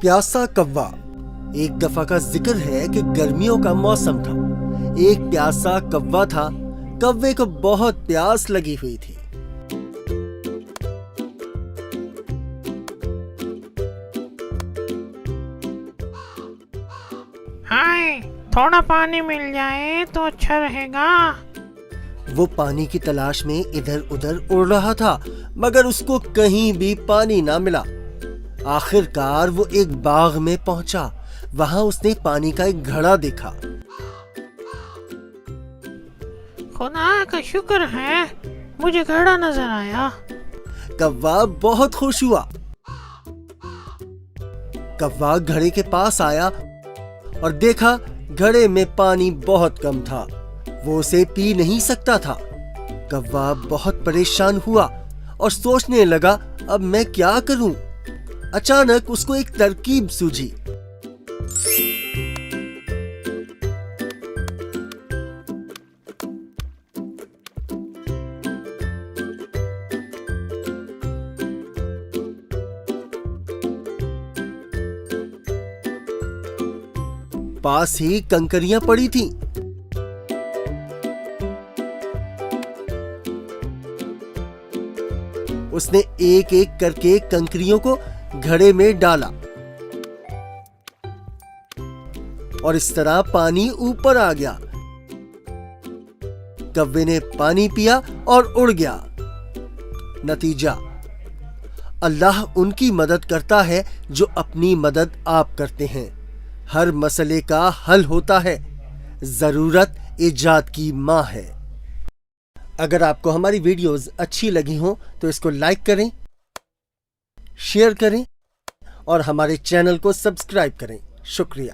प्यासा कौवा। एक दफा का जिक्र है कि गर्मियों का मौसम था। एक प्यासा कौवा था। कौवे को बहुत प्यास लगी हुई थी। हाय, थोड़ा पानी मिल जाए तो अच्छा रहेगा। वो पानी की तलाश में इधर उधर उड़ रहा था, मगर उसको कहीं भी पानी ना मिला। आखिरकार वो एक बाग में पहुंचा। वहां उसने पानी का एक घड़ा देखा। खुदा का शुक्र है, मुझे घड़ा नजर आया। कौवा बहुत खुश हुआ। कौवा घड़े के पास आया और देखा घड़े में पानी बहुत कम था। वो उसे पी नहीं सकता था। कौवा बहुत परेशान हुआ और सोचने लगा, अब मैं क्या करूं? अचानक उसको एक तरकीब सूझी। पास ही कंकरियां पड़ी थीं। उसने एक एक करके कंकरियों को घड़े में डाला और इस तरह पानी ऊपर आ गया। कौवे ने पानी पिया और उड़ गया। नतीजा, अल्लाह उनकी मदद करता है जो अपनी मदद आप करते हैं। हर मसले का हल होता है। जरूरत इजाद की मां है। अगर आपको हमारी वीडियोस अच्छी लगी हो तो इसको लाइक करें, शेयर करें और हमारे चैनल को सब्सक्राइब करें। शुक्रिया।